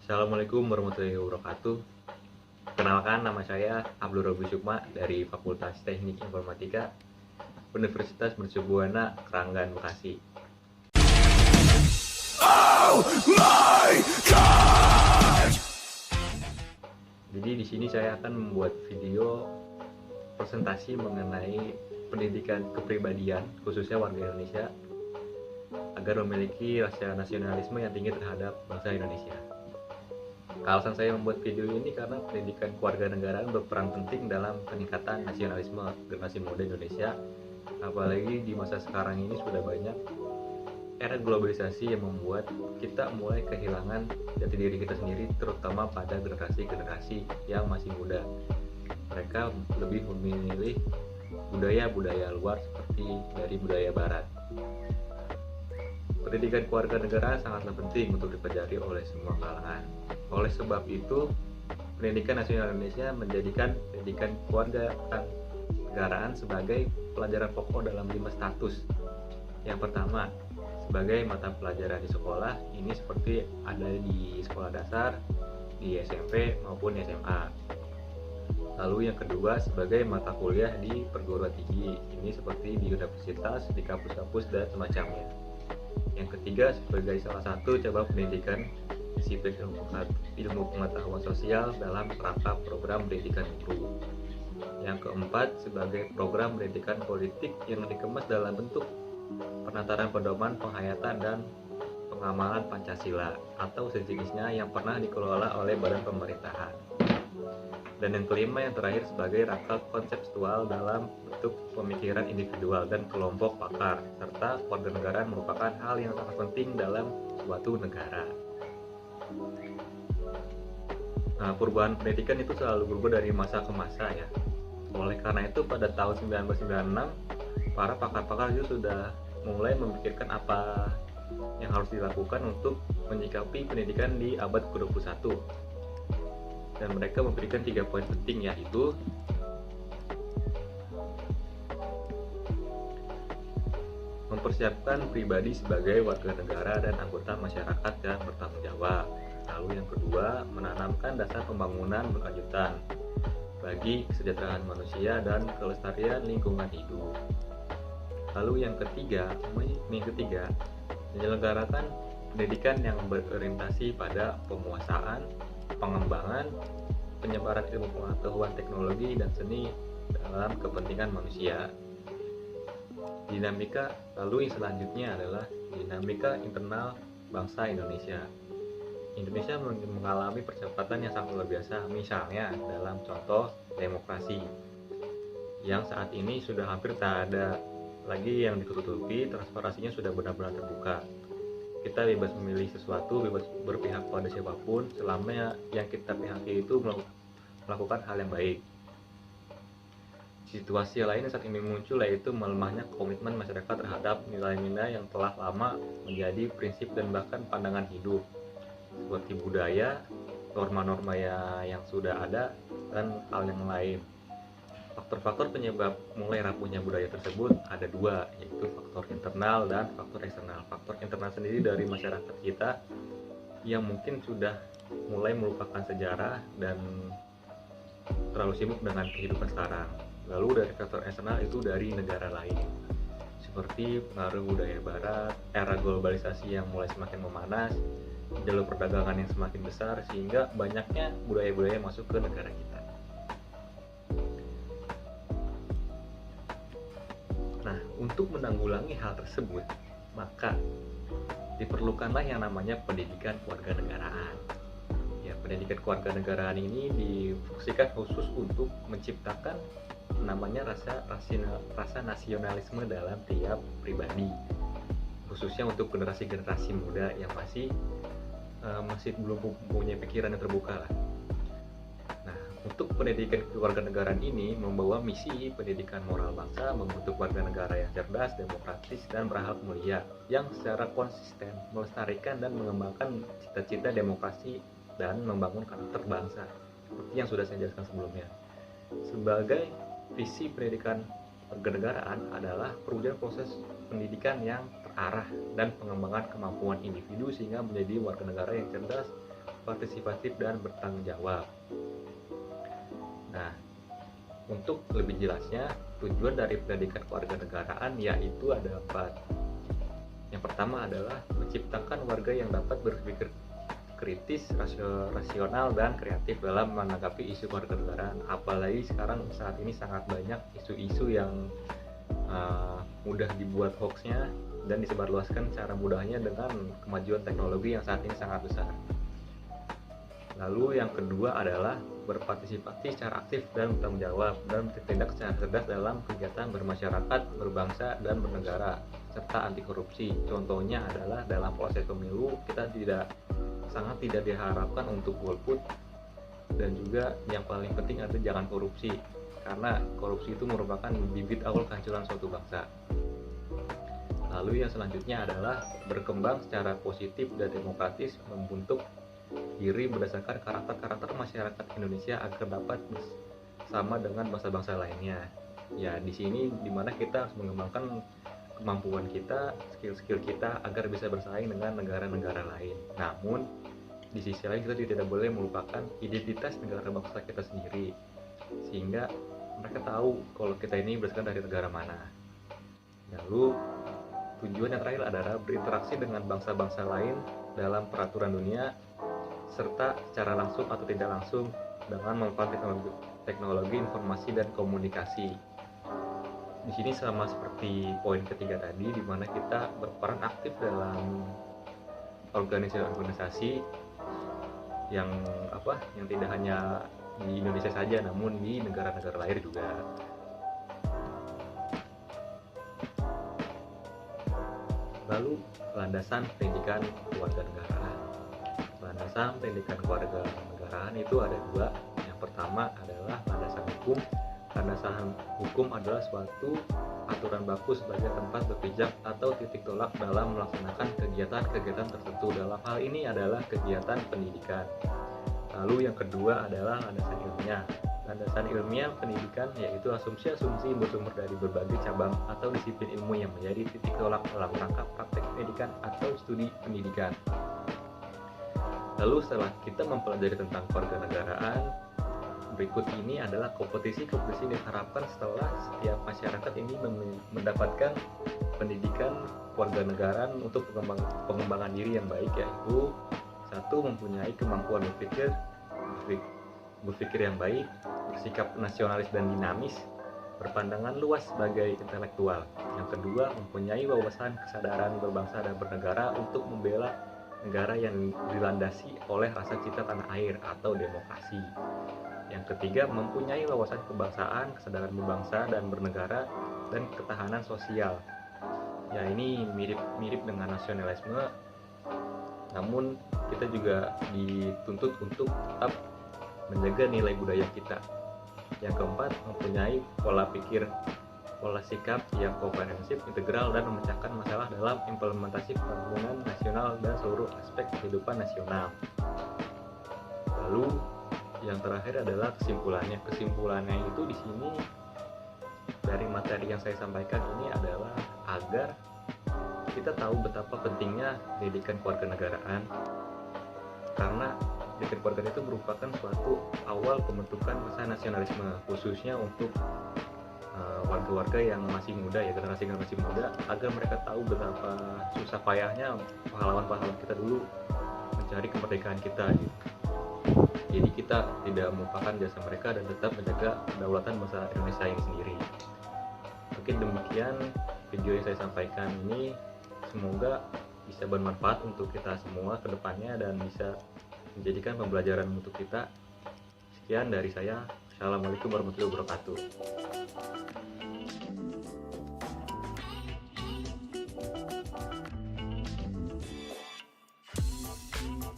Assalamualaikum warahmatullahi wabarakatuh. Kenalkan, nama saya Abdul Robi Sukma dari Fakultas Teknik Informatika Universitas Mercu Buana, Keranggan, Bekasi. Oh my God! Jadi di sini saya akan membuat video presentasi mengenai pendidikan kepribadian khususnya warga Indonesia agar memiliki rasa nasionalisme yang tinggi terhadap bangsa Indonesia. Alasan saya membuat video ini karena pendidikan kewarganegaraan berperan penting dalam peningkatan nasionalisme generasi muda Indonesia, apalagi di masa sekarang ini sudah banyak era globalisasi yang membuat kita mulai kehilangan jati diri kita sendiri, terutama pada generasi-generasi yang masih muda. Mereka lebih memilih budaya-budaya luar seperti dari budaya barat. Pendidikan kewarganegaraan sangatlah penting untuk dipelajari oleh semua kalangan. Oleh sebab itu, pendidikan nasional Indonesia menjadikan pendidikan kewarganegaraan sebagai pelajaran pokok dalam 5 status. Yang pertama, sebagai mata pelajaran di sekolah, ini seperti ada di sekolah dasar, di SMP maupun SMA. Lalu yang kedua, sebagai mata kuliah di perguruan tinggi, ini seperti di universitas, di kampus-kampus dan semacamnya. Yang ketiga, sebagai salah satu cabang pendidikan disiplin ilmu pengetahuan sosial dalam rangka program pendidikan guru. Yang keempat, sebagai program pendidikan politik yang dikemas dalam bentuk penataran pedoman penghayatan dan pengamalan Pancasila atau sejenisnya yang pernah dikelola oleh badan pemerintahan. Dan yang kelima, yang terakhir, sebagai rangka konseptual dalam bentuk pemikiran individual dan kelompok pakar, serta kewarganegaraan merupakan hal yang sangat penting dalam suatu negara. Nah, perubahan pendidikan itu selalu berubah dari masa ke masa ya. Oleh karena itu pada tahun 1996 para pakar-pakar itu sudah mulai memikirkan apa yang harus dilakukan untuk menyikapi pendidikan di abad ke-21. Dan mereka memberikan 3 poin penting, yaitu mempersiapkan pribadi sebagai warga negara dan anggota masyarakat yang bertanggung jawab. Lalu yang kedua, menanamkan dasar pembangunan berkelanjutan bagi kesejahteraan manusia dan kelestarian lingkungan hidup. Lalu yang ketiga, menyelenggarakan pendidikan yang berorientasi pada penguasaan, pengembangan, penyebaran ilmu pengetahuan teknologi dan seni dalam kepentingan manusia. Dinamika, lalu yang selanjutnya adalah dinamika internal bangsa Indonesia. Indonesia mengalami percepatan yang sangat luar biasa, misalnya dalam contoh demokrasi yang saat ini sudah hampir tak ada lagi yang ditutupi, transparansinya sudah benar-benar terbuka. Kita bebas memilih sesuatu, bebas berpihak pada siapapun selama yang kita pihaki itu melakukan hal yang baik. Situasi lain yang saat ini muncul yaitu melemahnya komitmen masyarakat terhadap nilai-nilai yang telah lama menjadi prinsip dan bahkan pandangan hidup, seperti budaya, norma-norma yang sudah ada, dan hal yang lain. Faktor-faktor penyebab mulai rapuhnya budaya tersebut ada 2, yaitu faktor internal dan faktor eksternal. Faktor internal sendiri dari masyarakat kita yang mungkin sudah mulai melupakan sejarah dan terlalu sibuk dengan kehidupan sekarang. Lalu dari faktor eksternal itu dari negara lain, seperti pengaruh budaya barat, era globalisasi yang mulai semakin memanas, jalur perdagangan yang semakin besar, sehingga banyaknya budaya-budaya masuk ke negara kita. Nah, untuk menanggulangi hal tersebut, maka diperlukanlah yang namanya pendidikan kewarganegaraan. Ya, pendidikan kewarganegaraan ini difungsikan khusus untuk menciptakan namanya rasa nasionalisme dalam tiap pribadi, khususnya untuk generasi-generasi muda yang masih belum mempunyai pikiran yang terbuka lah. Nah, untuk pendidikan kewarganegaraan ini membawa misi pendidikan moral bangsa, membentuk warga negara yang cerdas, demokratis, dan berakhlak mulia, yang secara konsisten melestarikan dan mengembangkan cita-cita demokrasi dan membangun karakter bangsa, seperti yang sudah saya jelaskan sebelumnya. Sebagai visi pendidikan kewarganegaraan adalah perwujudan proses pendidikan yang terarah dan pengembangan kemampuan individu sehingga menjadi warga negara yang cerdas, partisipatif, dan bertanggung jawab. Nah, untuk lebih jelasnya, tujuan dari pendidikan kewarganegaraan yaitu ada 4. Yang pertama adalah menciptakan warga yang dapat berpikir kritis, rasional, dan kreatif dalam menanggapi isu kewarganegaraan. Apalagi sekarang saat ini sangat banyak isu-isu yang mudah dibuat hoaxnya dan disebarluaskan secara mudahnya dengan kemajuan teknologi yang saat ini sangat besar. Lalu yang kedua adalah berpartisipasi secara aktif dan bertanggung jawab dan bertindak secara cerdas dalam kegiatan bermasyarakat, berbangsa, dan bernegara, serta anti korupsi. Contohnya adalah dalam proses pemilu kita sangat tidak diharapkan untuk golput, dan juga yang paling penting adalah jangan korupsi, karena korupsi itu merupakan bibit awal kehancuran suatu bangsa. Lalu yang selanjutnya adalah berkembang secara positif dan demokratis, membentuk diri berdasarkan karakter masyarakat Indonesia agar dapat sama dengan bangsa-bangsa lainnya. Ya, di sini dimana kita harus mengembangkan kemampuan kita, skill-skill kita agar bisa bersaing dengan negara-negara lain. Namun di sisi lain kita tidak boleh melupakan identitas negara bangsa kita sendiri, sehingga mereka tahu kalau kita ini berasal dari negara mana. Lalu tujuan yang terakhir adalah berinteraksi dengan bangsa-bangsa lain dalam peraturan dunia, serta secara langsung atau tidak langsung dengan memanfaatkan teknologi informasi dan komunikasi. Di sini sama seperti poin ketiga tadi, di mana kita berperan aktif dalam organisasi yang tidak hanya di Indonesia saja, namun di negara-negara lain juga. Lalu landasan pendidikan kewarganegaraan. Landasan pendidikan kewarganegaraan itu ada 2. Yang pertama adalah landasan hukum. Landasan hukum adalah suatu aturan baku sebagai tempat berpijak atau titik tolak dalam melaksanakan kegiatan-kegiatan tertentu. Dalam hal ini adalah kegiatan pendidikan. Lalu yang kedua adalah landasan ilmiah. Landasan ilmiah pendidikan yaitu asumsi-asumsi bersumber dari berbagai cabang atau disiplin ilmu yang menjadi titik tolak dalam rangka praktek pendidikan atau studi pendidikan. Lalu setelah kita mempelajari tentang kewarganegaraan, berikut ini adalah kompetisi-kompetisi diharapkan setelah setiap masyarakat ini mendapatkan pendidikan kewarganegaraan untuk pengembangan diri yang baik, yaitu 1. Mempunyai kemampuan berpikir yang baik, bersikap nasionalis dan dinamis, berpandangan luas sebagai intelektual. Yang kedua, mempunyai wawasan kesadaran berbangsa dan bernegara untuk membela negara yang dilandasi oleh rasa cinta tanah air atau demokrasi. Yang ketiga, mempunyai wawasan kebangsaan, kesadaran berbangsa dan bernegara, dan ketahanan sosial. Ya, ini mirip dengan nasionalisme, namun kita juga dituntut untuk tetap menjaga nilai budaya kita. Yang keempat, mempunyai pola pikir, pola sikap yang komprehensif, integral, dan memecahkan masalah dalam implementasi pembangunan nasional dan seluruh aspek kehidupan nasional. Lalu yang terakhir adalah kesimpulannya. Kesimpulannya itu di sini dari materi yang saya sampaikan ini adalah agar kita tahu betapa pentingnya pendidikan kewarganegaraan, karena pendidikan kewarganegaraan itu merupakan suatu awal pembentukan rasa nasionalisme, khususnya untuk warga-warga yang masih muda, ya generasi yang masih muda, agar mereka tahu betapa susah payahnya pahlawan-pahlawan kita dulu mencari kemerdekaan kita gitu. Jadi kita tidak melupakan jasa mereka dan tetap menjaga kedaulatan bangsa Indonesia ini sendiri. Mungkin demikian video yang saya sampaikan ini, semoga bisa bermanfaat untuk kita semua ke depannya dan bisa menjadikan pembelajaran untuk kita. Sekian dari saya. Assalamualaikum warahmatullahi wabarakatuh.